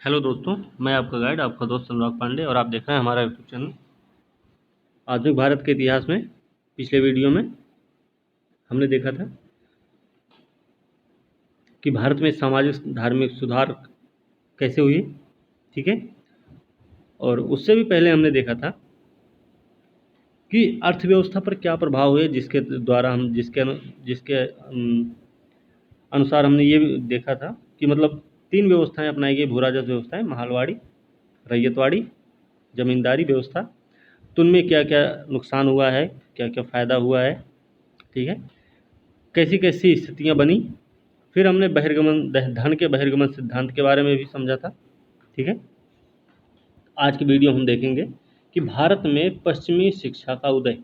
Hello दोस्तों, मैं आपका गाइड, आपका दोस्त अनुराग पांडे और आप देख रहे हैं हमारा यूट्यूब चैनल आधुनिक भारत के इतिहास में। पिछले वीडियो में हमने देखा था कि भारत में सामाजिक धार्मिक सुधार कैसे हुए, ठीक है। और उससे भी पहले हमने देखा था कि अर्थव्यवस्था पर क्या प्रभाव हुए, जिसके द्वारा हम जिसके अनुसार हमने ये भी देखा था कि मतलब 3 व्यवस्थाएं अपनाई गई, भू राजस्व व्यवस्थाएं, महलवाड़ी, रैयतवाड़ी, जमींदारी व्यवस्था। तो उनमें क्या क्या नुकसान हुआ है, क्या क्या फ़ायदा हुआ है, ठीक है, कैसी कैसी स्थितियाँ बनी। फिर हमने धन के बहिर्गमन सिद्धांत के बारे में भी समझा था, ठीक है। आज की वीडियो हम देखेंगे कि भारत में पश्चिमी शिक्षा का उदय।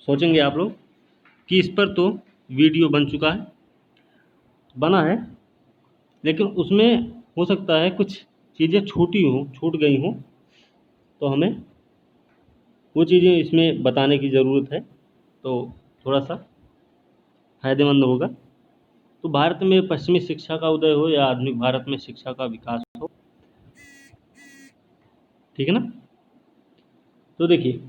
सोचेंगे आप लोग कि इस पर तो वीडियो बन चुका है, बना है, लेकिन उसमें हो सकता है कुछ चीज़ें छूट गई हों, तो हमें वो चीज़ें इसमें बताने की ज़रूरत है, तो थोड़ा सा फायदेमंद होगा। तो भारत में पश्चिमी शिक्षा का उदय हो या आधुनिक भारत में शिक्षा का विकास हो, ठीक है ना। तो देखिए,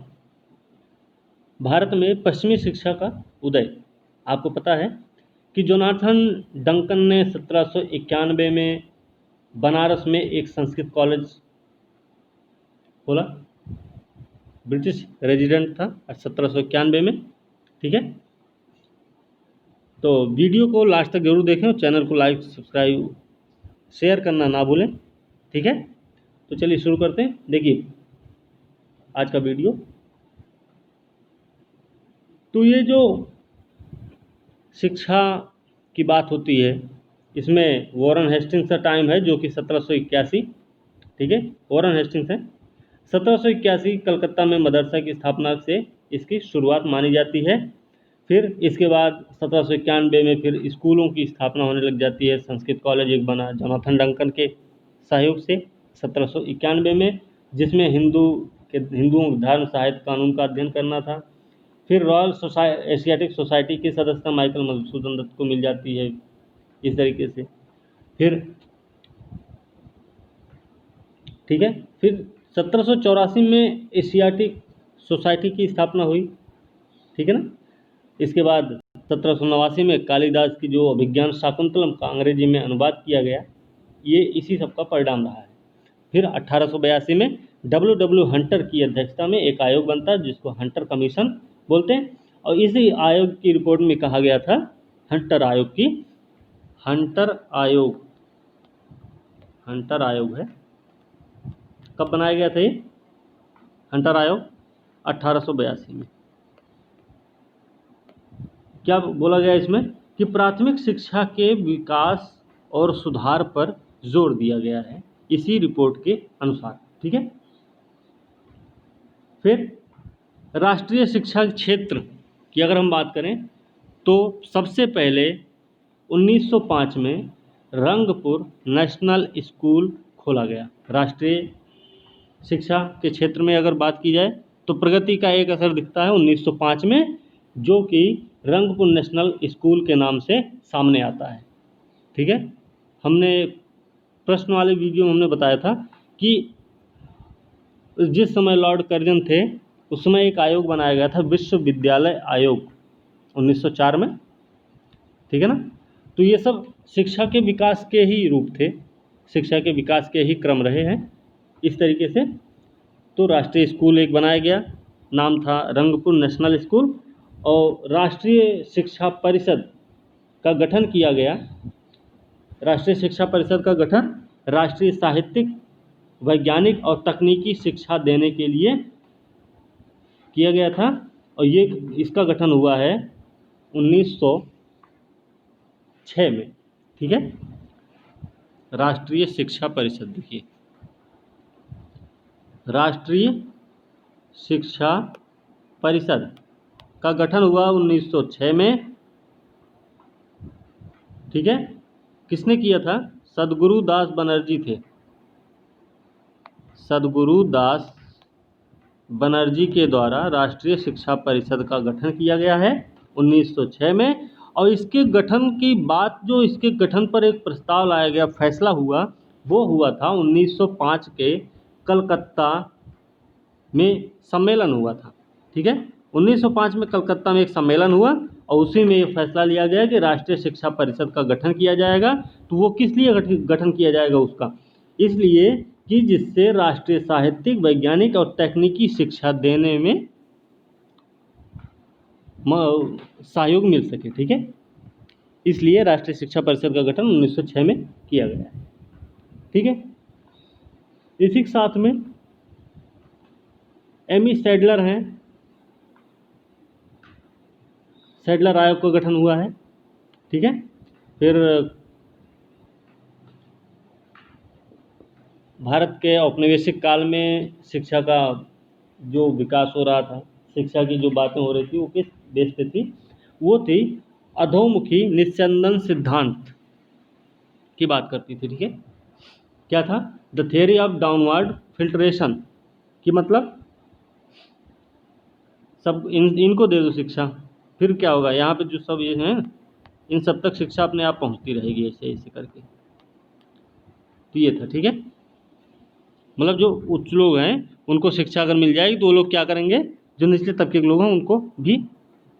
भारत में पश्चिमी शिक्षा का उदय, आपको पता है कि जोनाथन डंकन ने 1791 में बनारस में एक संस्कृत कॉलेज खोला। ब्रिटिश रेजिडेंट था 1791 में, ठीक है। तो वीडियो को लास्ट तक जरूर देखें और चैनल को लाइक, सब्सक्राइब, शेयर करना ना भूलें, ठीक है। तो चलिए शुरू करते हैं। देखिए आज का वीडियो, तो ये जो शिक्षा की बात होती है, इसमें वॉरेन हेस्टिंग्स का टाइम है जो कि 1781, ठीक है, वॉरेन हेस्टिंग्स है। 1781 कलकत्ता में मदरसा की स्थापना से इसकी शुरुआत मानी जाती है। फिर इसके बाद 1791 में फिर स्कूलों की स्थापना होने लग जाती है। संस्कृत कॉलेज एक बना जोनाथन डंकन के सहयोग से 1791 में, जिसमें हिंदुओं धर्म, साहित्य, कानून का अध्ययन करना था। फिर एशियाटिक सोसाइटी की सदस्यता माइकल मधुसूदन दत्त को मिल जाती है, इस तरीके से। फिर ठीक है, फिर 1784 में एशियाटिक सोसाइटी की स्थापना हुई, ठीक है ना। इसके बाद 1789 में कालिदास की जो अभिज्ञान शाकुंतलम का अंग्रेजी में अनुवाद किया गया, ये इसी सब का परिणाम रहा है। फिर 1882 में डब्ल्यू हंटर की अध्यक्षता में एक आयोग बनता है जिसको हंटर कमीशन बोलते हैं, और इसी आयोग की रिपोर्ट में कहा गया था, हंटर आयोग है। कब बनाया गया था ये हंटर आयोग? 1882 में। क्या बोला गया इसमें कि प्राथमिक शिक्षा के विकास और सुधार पर जोर दिया गया है, इसी रिपोर्ट के अनुसार, ठीक है। फिर राष्ट्रीय शिक्षा क्षेत्र की अगर हम बात करें तो सबसे पहले 1905 में रंगपुर नेशनल स्कूल खोला गया। राष्ट्रीय शिक्षा के क्षेत्र में अगर बात की जाए तो प्रगति का एक असर दिखता है 1905 में, जो कि रंगपुर नेशनल स्कूल के नाम से सामने आता है, ठीक है। हमने प्रश्न वाले वीडियो में हमने बताया था कि जिस समय लॉर्ड कर्जन थे उस समय एक आयोग बनाया गया था, विश्वविद्यालय आयोग, 1904 में, ठीक है ना। तो ये सब शिक्षा के विकास के ही रूप थे, शिक्षा के विकास के ही क्रम रहे हैं, इस तरीके से। तो राष्ट्रीय स्कूल एक बनाया गया, नाम था रंगपुर नेशनल स्कूल, और राष्ट्रीय शिक्षा परिषद का गठन किया गया। राष्ट्रीय शिक्षा परिषद का गठन राष्ट्रीय साहित्यिक, वैज्ञानिक और तकनीकी शिक्षा देने के लिए किया गया था, और ये इसका गठन हुआ है 1906 में, ठीक है। राष्ट्रीय शिक्षा परिषद, देखिए राष्ट्रीय शिक्षा परिषद का गठन हुआ 1906 में, ठीक है। किसने किया था? सदगुरु दास बनर्जी थे। सदगुरु दास बनर्जी के द्वारा राष्ट्रीय शिक्षा परिषद का गठन किया गया है 1906 में। और इसके गठन की बात, जो इसके गठन पर एक प्रस्ताव लाया गया, फैसला हुआ, वो हुआ था 1905 के कलकत्ता में सम्मेलन हुआ था। ठीक है, 1905 में कलकत्ता में एक सम्मेलन हुआ और उसी में ये फैसला लिया गया कि राष्ट्रीय शिक्षा परिषद का गठन किया जाएगा। तो वो किस लिए गठन किया जाएगा उसका? इसलिए कि जिससे राष्ट्रीय साहित्यिक, वैज्ञानिक और तकनीकी शिक्षा देने में सहयोग मिल सके। ठीक है, इसलिए राष्ट्रीय शिक्षा परिषद का गठन 1906 में किया गया है। ठीक है, इसी के साथ में एमी सैडलर हैं, सैडलर आयोग का गठन हुआ है। ठीक है, फिर भारत के औपनिवेशिक काल में शिक्षा का जो विकास हो रहा था, शिक्षा की जो बातें हो रही थी वो किस बेस पे थी? वो थी अधोमुखी निस्यंदन सिद्धांत की बात करती थी। ठीक है, क्या था? The theory of downward filtration, कि मतलब सब इनको दे दो शिक्षा, फिर क्या होगा, यहाँ पे जो सब ये हैं इन सब तक शिक्षा अपने आप पहुँचती रहेगी, ऐसे ऐसे करके। तो ये था। ठीक है, मतलब जो उच्च लोग हैं उनको शिक्षा अगर मिल जाएगी तो वो लोग क्या करेंगे, जो निचले तबके के लोग हैं उनको भी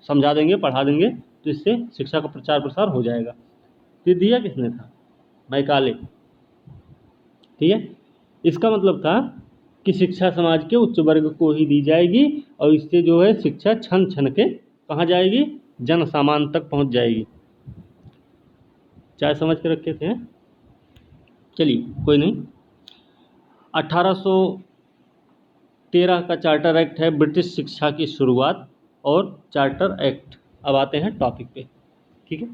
समझा देंगे, पढ़ा देंगे, तो इससे शिक्षा का प्रचार प्रसार हो जाएगा। तो दिया किसने था? मैकाले। ठीक है, इसका मतलब था कि शिक्षा समाज के उच्च वर्ग को ही दी जाएगी और इससे जो है शिक्षा छन छन के कहाँ जाएगी? जन सामान्य तक पहुँच जाएगी। चाहे समझ के रखे थे। चलिए कोई नहीं। 1813 का चार्टर एक्ट है ब्रिटिश शिक्षा की शुरुआत और चार्टर एक्ट। अब आते हैं टॉपिक पे। ठीक है,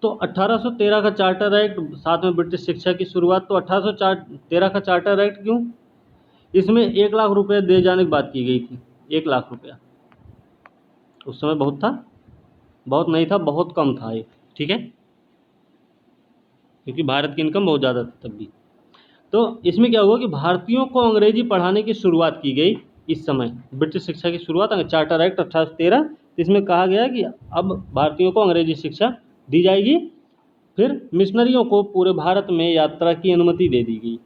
तो 1813 का चार्टर एक्ट, साथ में ब्रिटिश शिक्षा की शुरुआत। तो 1813 का चार्टर एक्ट क्यों? इसमें 1 लाख रुपए दे जाने की बात की गई थी। 1 लाख रुपया उस समय बहुत था? बहुत नहीं था, बहुत कम था ये। ठीक है, क्योंकि भारत की इनकम बहुत ज़्यादा थी तब भी। तो इसमें क्या हुआ कि भारतीयों को अंग्रेजी पढ़ाने की शुरुआत की गई। इस समय ब्रिटिश शिक्षा की शुरुआत, चार्टर एक्ट 1813, इसमें कहा गया कि अब भारतीयों को अंग्रेजी शिक्षा दी जाएगी। फिर मिशनरियों को पूरे भारत में यात्रा की अनुमति दे दी गई।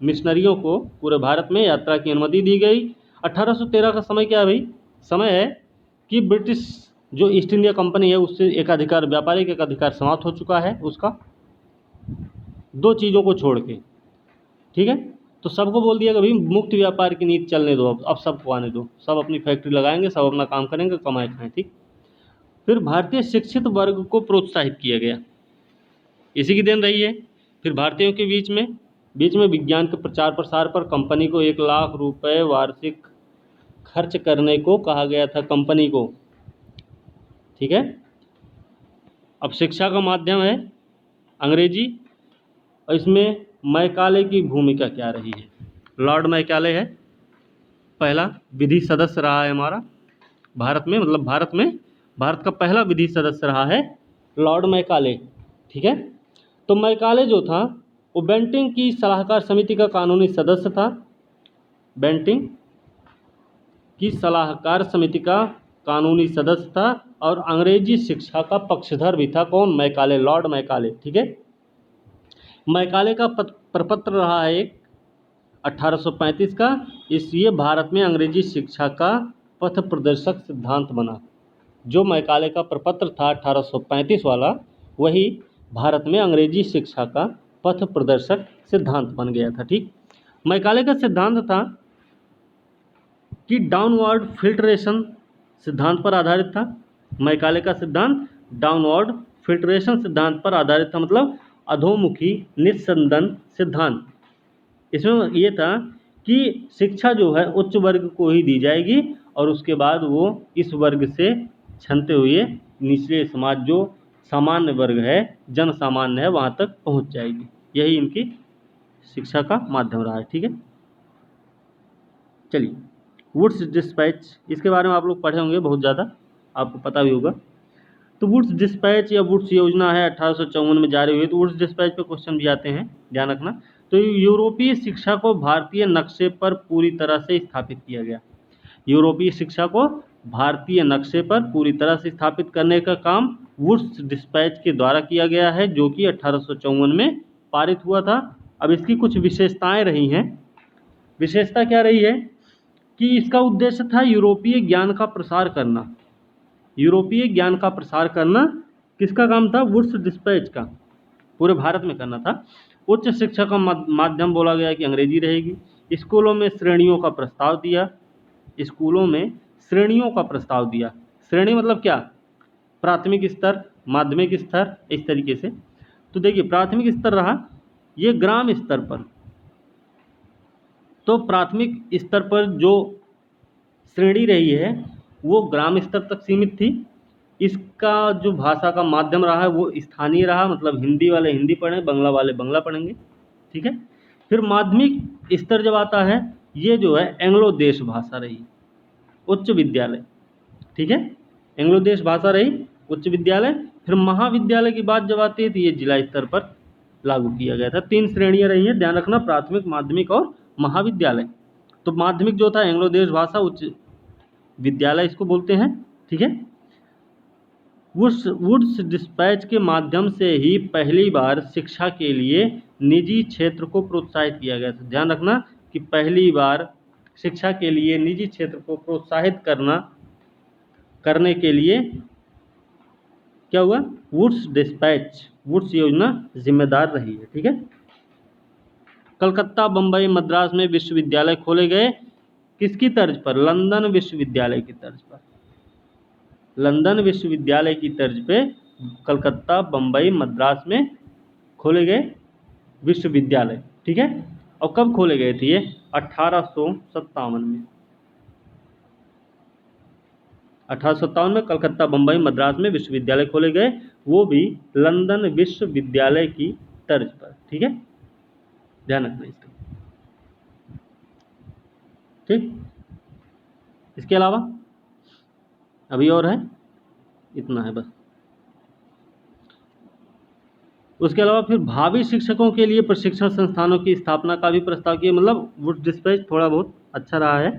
मिशनरियों को पूरे भारत में यात्रा की अनुमति दी गई। 1813 का समय क्या है भाई? समय है कि ब्रिटिश जो ईस्ट इंडिया कंपनी है उससे एकाधिकार, व्यापारिक एकाधिकार समाप्त हो चुका है उसका, 2 चीज़ों को छोड़ के। ठीक है, तो सबको बोल दिया कि भाई मुक्त व्यापार की नीति चलने दो, अब सबको आने दो, सब अपनी फैक्ट्री लगाएंगे, सब अपना काम करेंगे, कमाए खाएं। ठीक, फिर भारतीय शिक्षित वर्ग को प्रोत्साहित किया गया, इसी की देन रही है। फिर भारतीयों के बीच में विज्ञान के प्रचार प्रसार पर कंपनी को 1 लाख रुपए वार्षिक खर्च करने को कहा गया था कंपनी को। ठीक है, अब शिक्षा का माध्यम है अंग्रेजी, और इसमें मैकाले की भूमिका क्या रही है? लॉर्ड मैकाले है पहला विधि सदस्य रहा है हमारा भारत में, मतलब भारत का पहला विधि सदस्य रहा है लॉर्ड मैकाले। ठीक है, तो मैकाले जो था वो बेंटिंग की सलाहकार समिति का कानूनी सदस्य था। बेंटिंग की सलाहकार समिति का कानूनी सदस्य था और अंग्रेजी शिक्षा का पक्षधर भी था। कौन? Macaulay, Lord Macaulay. ठीक है, मैकाले का प्रपत्र रहा है एक 1835 का, इसलिए भारत में अंग्रेजी शिक्षा का पथ प्रदर्शक सिद्धांत बना। जो मैकाले का प्रपत्र था 1835 वाला, वही भारत में अंग्रेजी शिक्षा का पथ प्रदर्शक सिद्धांत बन गया था। ठीक, मैकाले का सिद्धांत था कि डाउनवर्ड फिल्ट्रेशन सिद्धांत पर आधारित था। मैकाले का सिद्धांत डाउनवर्ड फिल्ट्रेशन सिद्धांत पर आधारित था, मतलब अधोमुखी निस्संदन सिद्धांत। इसमें यह था कि शिक्षा जो है उच्च वर्ग को ही दी जाएगी और उसके बाद वो इस वर्ग से छनते हुए निचले समाज, जो सामान्य वर्ग है, जन सामान्य है, वहाँ तक पहुँच जाएगी। यही इनकी शिक्षा का माध्यम रहा है। ठीक है, चलिए वुड्स डिस्पैच, इसके बारे में आप लोग पढ़े होंगे बहुत ज़्यादा, आपको पता भी होगा। तो वुड्स डिस्पैच या वुड्स योजना है 1854 में जारी हुई। तो वुड्स डिस्पैच पे क्वेश्चन भी आते हैं, ध्यान रखना। तो यूरोपीय शिक्षा को भारतीय नक्शे पर पूरी तरह से स्थापित किया गया। यूरोपीय शिक्षा को भारतीय नक्शे पर पूरी तरह से स्थापित करने का काम वुड्स डिस्पैच के द्वारा किया गया है, जो कि 1854 में पारित हुआ था अब इसकी कुछ विशेषताएं रही हैं। विशेषता क्या रही है कि इसका उद्देश्य था यूरोपीय ज्ञान का प्रसार करना। यूरोपीय ज्ञान का प्रसार करना किसका काम था? वुड्स डिस्पैच का, पूरे भारत में करना था। उच्च शिक्षा का माध्यम बोला गया कि अंग्रेजी रहेगी। स्कूलों में श्रेणियों का प्रस्ताव दिया। स्कूलों में श्रेणियों का प्रस्ताव दिया। श्रेणी मतलब क्या? प्राथमिक स्तर, माध्यमिक स्तर, इस तरीके से। तो देखिए, प्राथमिक स्तर रहा ये ग्राम स्तर पर। तो प्राथमिक स्तर पर जो श्रेणी रही है वो ग्राम स्तर तक सीमित थी। इसका जो भाषा का माध्यम रहा है वो स्थानीय रहा, मतलब हिंदी वाले हिंदी पढ़ें, बांग्ला वाले बांग्ला पढ़ेंगे, ठीक है। फिर माध्यमिक स्तर जब आता है, ये जो है एंग्लो देश भाषा रही, उच्च विद्यालय, ठीक है, एंग्लो देश भाषा रही, उच्च विद्यालय। फिर महाविद्यालय की बात जब आती है तो ये जिला स्तर पर लागू किया गया था। 3 श्रेणियां रही हैं, ध्यान रखना, प्राथमिक, माध्यमिक और महाविद्यालय। तो माध्यमिक जो था एंग्लो देश भाषा, उच्च विद्यालय इसको बोलते हैं, ठीक है। वुड्स डिस्पैच के माध्यम से ही पहली बार शिक्षा के लिए निजी क्षेत्र को प्रोत्साहित किया गया था। ध्यान रखना कि पहली बार शिक्षा के लिए निजी क्षेत्र को प्रोत्साहित करने के लिए क्या हुआ? वुड्स डिस्पैच, वुड्स योजना जिम्मेदार रही है, ठीक है। कलकत्ता, बंबई, मद्रास में विश्वविद्यालय खोले गए, किसकी तर्ज पर? लंदन विश्वविद्यालय की तर्ज पर। लंदन विश्वविद्यालय की तर्ज पे कलकत्ता, बंबई, मद्रास में खोले गए विश्वविद्यालय, ठीक है। और कब खोले गए थे ये? 1857 में। 1857 में कलकत्ता, बंबई, मद्रास में विश्वविद्यालय खोले गए, वो भी लंदन विश्वविद्यालय की तर्ज पर, ठीक है, ध्यान रखना इसका, ठीक। इसके अलावा अभी और है, इतना है बस। उसके अलावा फिर भावी शिक्षकों के लिए प्रशिक्षण संस्थानों की स्थापना का भी प्रस्ताव किया। मतलब वुड्स डिस्पैच थोड़ा बहुत अच्छा रहा है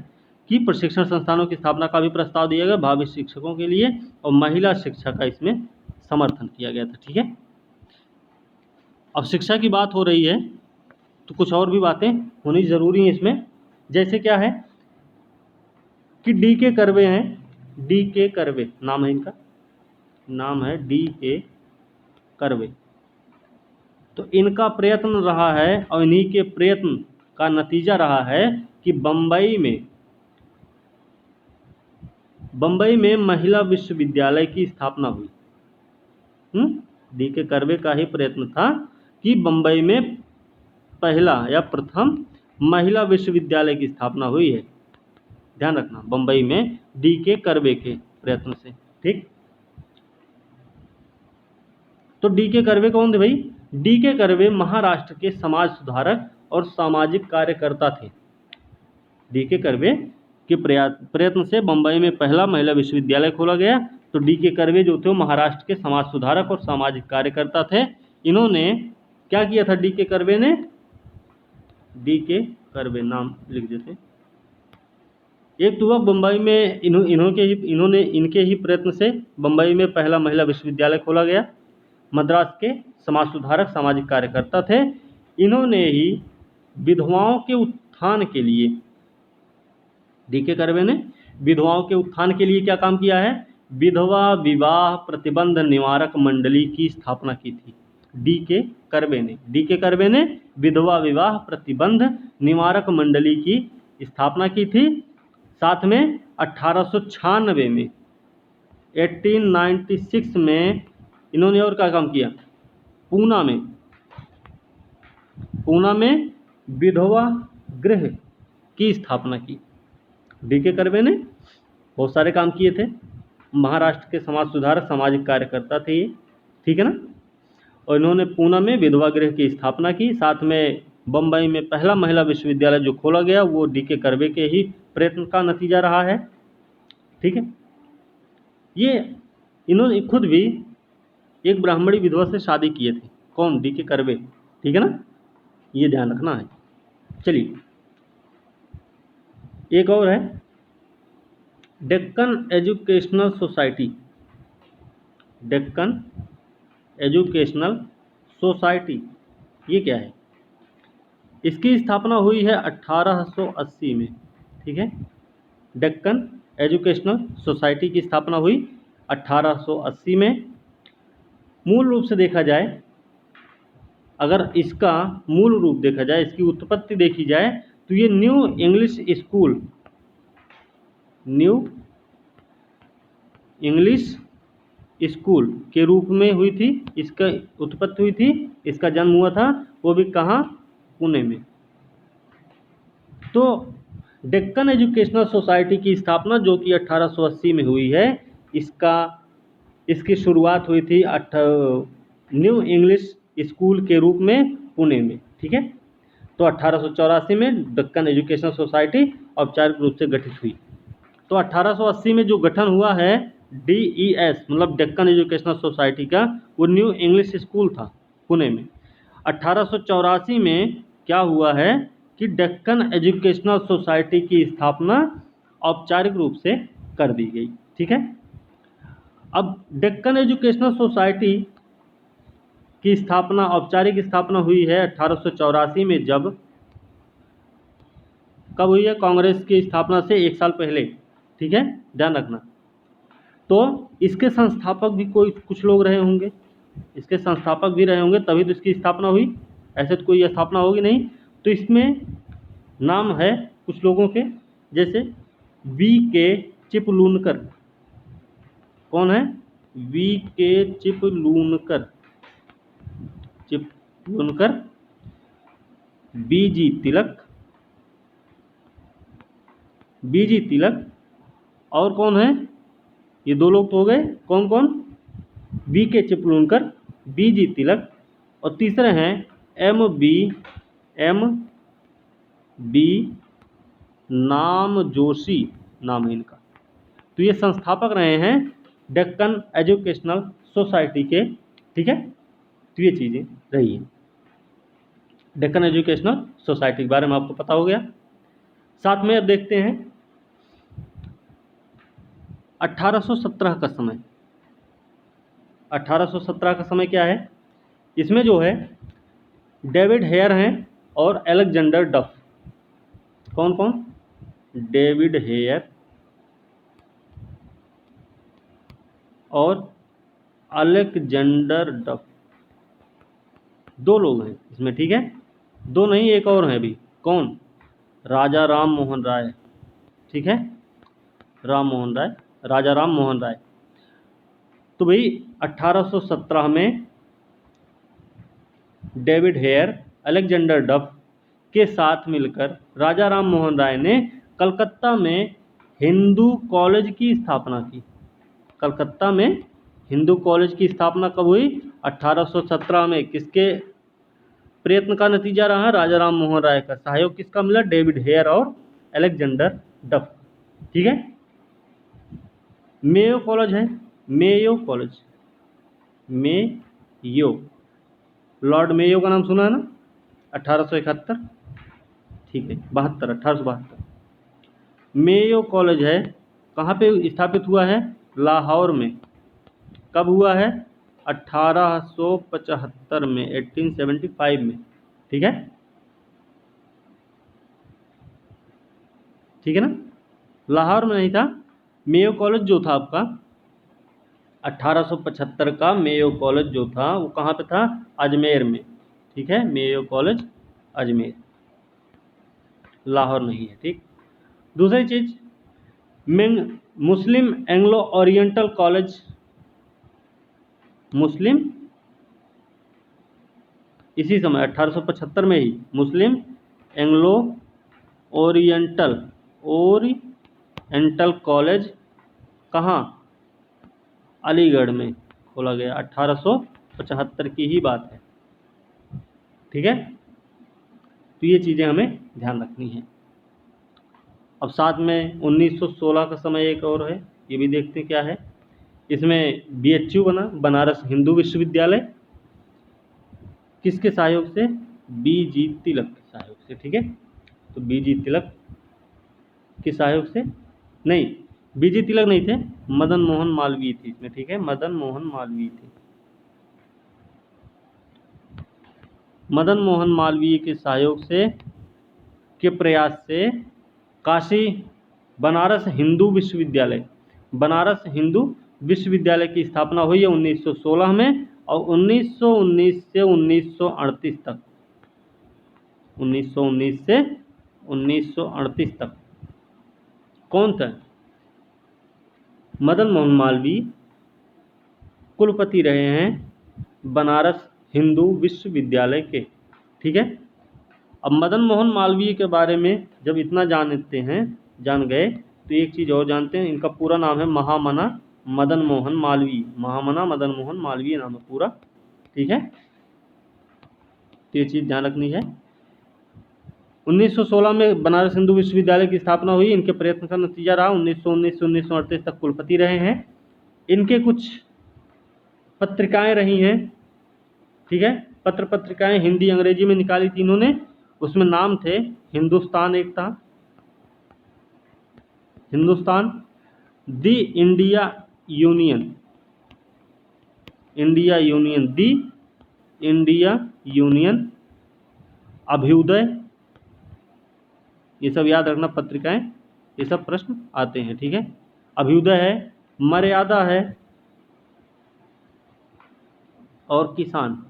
कि प्रशिक्षण संस्थानों की स्थापना का भी प्रस्ताव दिया गया भावी शिक्षकों के लिए, और महिला शिक्षा का इसमें समर्थन किया गया था, ठीक है। अब शिक्षा की बात हो रही है तो कुछ और भी बातें होनी जरूरी है इसमें। जैसे क्या है कि D.K. कर्वे हैं, D.K. कर्वे नाम है इनका, नाम है D.K. कर्वे। तो इनका प्रयत्न रहा है और इन्हीं के प्रयत्न का नतीजा रहा है कि बंबई में महिला विश्वविद्यालय की स्थापना हुई। D.K. कर्वे का ही प्रयत्न था कि बंबई में पहला या प्रथम महिला विश्वविद्यालय की स्थापना हुई है। ध्यान रखना, बंबई में D.K. कर्वे के प्रयत्न से, ठीक। तो D.K. कर्वे कौन थे भाई? D.K. कर्वे महाराष्ट्र के समाज सुधारक और सामाजिक कार्यकर्ता थे। D.K. कर्वे के प्रयत्न से बंबई में पहला महिला विश्वविद्यालय खोला गया। तो D.K. कर्वे जो थे वो महाराष्ट्र के समाज सुधारक और सामाजिक कार्यकर्ता थे। इन्होंने क्या किया था? D.K. कर्वे ने, D.K. कर्वे नाम लिख देते। एक तो वह बंबई में इनके ही प्रयत्न से बंबई में पहला महिला विश्वविद्यालय खोला गया। मद्रास के समाज सुधारक सामाजिक कार्यकर्ता थे। इन्होंने ही विधवाओं के उत्थान के लिए, D.K. कर्वे ने विधवाओं के उत्थान के लिए क्या काम किया है? विधवा विवाह प्रतिबंध निवारक मंडली की स्थापना की थी। D.K. कर्वे ने विधवा विवाह प्रतिबंध निवारक मंडली की स्थापना की थी। साथ में 1896 में 1896 में इन्होंने और क्या काम किया? पूना में विधवा गृह की स्थापना की। D.K. कर्वे ने बहुत सारे काम किए थे, महाराष्ट्र के समाज सुधारक सामाजिक कार्यकर्ता थे ये, ठीक है ना। और इन्होंने पूना में विधवा गृह की स्थापना की। साथ में बंबई में पहला महिला विश्वविद्यालय जो खोला गया वो D.K. कर्वे के ही प्रयत्न का नतीजा रहा है, ठीक है। ये इन्होंने खुद भी एक ब्राह्मणी विधवा से शादी किए थे। कौन? D.K. कर्वे, ठीक है ना, ये ध्यान रखना है। चलिए एक और है, Deccan educational society. Deccan educational society ये क्या है? इसकी स्थापना हुई है 1880 में, ठीक है। डेक्कन एजुकेशनल सोसाइटी की स्थापना हुई 1880 में। मूल रूप से देखा जाए, अगर इसका मूल रूप देखा जाए, इसकी उत्पत्ति देखी जाए, तो ये न्यू इंग्लिश स्कूल के रूप में हुई थी। इसका उत्पत्ति हुई थी, इसका जन्म हुआ था, वो भी कहाँ, पुणे में। तो डेक्कन एजुकेशनल सोसाइटी की स्थापना जो कि 1880 में हुई है, इसकी शुरुआत हुई थी न्यू इंग्लिश स्कूल के रूप में पुणे में, ठीक है। तो 1884 में डेक्कन एजुकेशनल सोसाइटी औपचारिक रूप से गठित हुई। तो 1880 में जो गठन हुआ है DES, मतलब डेक्कन एजुकेशनल सोसाइटी का, वो न्यू इंग्लिश स्कूल था पुणे में। 1884 में क्या हुआ है कि डेक्कन एजुकेशनल सोसाइटी की स्थापना औपचारिक रूप से कर दी गई, ठीक है। अब डेक्कन एजुकेशनल सोसाइटी की स्थापना, औपचारिक स्थापना हुई है 1884 में। कब हुई है? कांग्रेस की स्थापना से 1 साल पहले, ठीक है, ध्यान रखना। तो इसके संस्थापक भी कुछ लोग रहे होंगे, इसके संस्थापक भी रहे होंगे, तभी तो इसकी स्थापना हुई, ऐसे तो कोई स्थापना होगी नहीं। तो इसमें नाम है कुछ लोगों के, जैसे VK चिपलूनकर। कौन है? VK चिपलूनकर, BG तिलक, और कौन है? ये 2 लोग तो हो गए, कौन कौन? VK चिपलूनकर, BG तिलक, और तीसरे हैं MB नामजोशी, नाम है इनका। तो ये संस्थापक रहे हैं डेक्कन एजुकेशनल सोसाइटी के, ठीक है। तो ये चीज़ें रही हैं डेक्कन एजुकेशनल सोसाइटी के बारे में, आपको पता हो गया। साथ में अब देखते हैं 1817 का समय। 1817 का समय क्या है? इसमें जो है डेविड हेयर हैं और अलेक्जेंडर डफ। कौन कौन? डेविड हेयर और अलेक्जेंडर डफ, 2 लोग हैं इसमें, ठीक है। 2 नहीं, एक और है अभी। कौन? राजा राम मोहन राय, ठीक है, राजा राम मोहन राय। तो भाई 1817 में डेविड हेयर, अलेक्जेंडर डफ के साथ मिलकर राजा राम मोहन राय ने कलकत्ता में हिंदू कॉलेज की स्थापना की। कलकत्ता में हिंदू कॉलेज की स्थापना कब हुई? 1817 में। किसके प्रयत्न का नतीजा रहा? राजा राम मोहन राय का। सहयोग किसका मिला? डेविड हेयर और अलेक्जेंडर डफ, ठीक है। मेयो कॉलेज है, Mayo college, Mayo, Lord Mayo का नाम सुना है ना? 1871, ठीक है, 1872। मेयो कॉलेज है, कहाँ पे स्थापित हुआ है? लाहौर में। कब हुआ है? 1875 में, 1875 में, ठीक है, ठीक है ना। लाहौर में नहीं था। मेयो कॉलेज जो था आपका 1875 का मेयो कॉलेज जो था, वो कहाँ पे था? अजमेर में, ठीक है। मेयो कॉलेज अजमेर, लाहौर नहीं है, ठीक। दूसरी चीज, मुस्लिम एंग्लो ओरिएंटल कॉलेज, मुस्लिम इसी समय 1875 में ही मुस्लिम एंग्लो ओरिएंटल कॉलेज कहाँ? अलीगढ़ में खोला गया। 1875 की ही बात है, ठीक है। तो ये चीज़ें हमें ध्यान रखनी है। अब साथ में 1916 का समय एक और है, ये भी देखते हैं क्या है। इसमें BHU बना, बनारस हिंदू विश्वविद्यालय, किसके सहयोग से? BG तिलक के सहयोग से, ठीक है। तो BG तिलक के सहयोग से, नहीं, BG तिलक नहीं थे, मदन मोहन मालवीय थी इसमें, ठीक है, मदन मोहन मालवीय थे। मदन मोहन मालवीय के सहयोग से, के प्रयास से काशी बनारस हिंदू विश्वविद्यालय, बनारस हिंदू विश्वविद्यालय की स्थापना हुई है 1916 में, और 1919 से 1938 तक, 1919 से 1938 तक कौन था? मदन मोहन मालवीय कुलपति रहे हैं बनारस हिंदू विश्वविद्यालय के। ठीक है। अब मदन मोहन मालवीय के बारे में जब इतना जान गए, तो एक चीज़ और जानते हैं, इनका पूरा नाम है महामना मदन मोहन मालवीय, महामना मदन मोहन मालवीय नाम है पूरा। ठीक है, तो ये चीज़ ध्यान रखनी है। 1916 में बनारस हिंदू विश्वविद्यालय की स्थापना हुई। इनके प्रयत्न का नतीजा रहा 1919 से 1938 तक कुलपति रहे हैं। इनके कुछ पत्रिकाएं रही हैं। ठीक है, पत्रिकाएं हिंदी अंग्रेजी में निकाली थी इन्होंने। उसमें नाम थे हिंदुस्तान, एक था हिंदुस्तान, दी इंडिया यूनियन, दी इंडिया यूनियन, अभ्युदय, ये सब याद रखना पत्रिकाएं, ये सब प्रश्न आते हैं। ठीक है, अभ्युदय है, मर्यादा है, और किसान,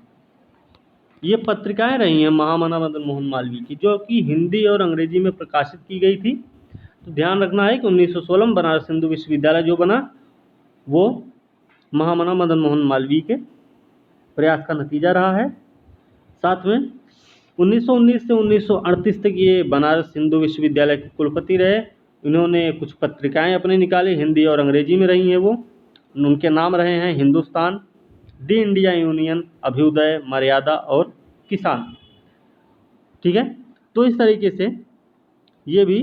ये पत्रिकाएं रही हैं महामना मदन मोहन मालवीय की, जो कि हिंदी और अंग्रेजी में प्रकाशित की गई थी। तो ध्यान रखना है कि 1916 में बनारस हिंदू विश्वविद्यालय जो बना, वो महामना मदन मोहन मालवीय के प्रयास का नतीजा रहा है। साथ में 1919 से 1938 तक ये बनारस हिंदू विश्वविद्यालय के कुलपति रहे। इन्होंने कुछ पत्रिकाएं अपने निकाली, हिंदी और अंग्रेजी में रही हैं वो। उनके नाम रहे हैं हिंदुस्तान, दी इंडिया यूनियन, अभ्युदय, मर्यादा और किसान। ठीक है, तो इस तरीके से ये भी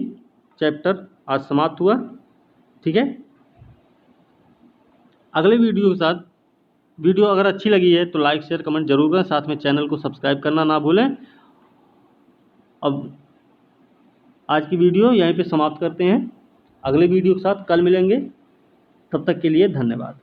चैप्टर आज समाप्त हुआ। ठीक है, अगले वीडियो के साथ, वीडियो अगर अच्छी लगी है तो लाइक शेयर कमेंट जरूर करें, साथ में चैनल को सब्सक्राइब करना ना भूलें। अब आज की वीडियो यहीं पे समाप्त करते हैं, अगले वीडियो के साथ कल मिलेंगे। तब तक के लिए धन्यवाद।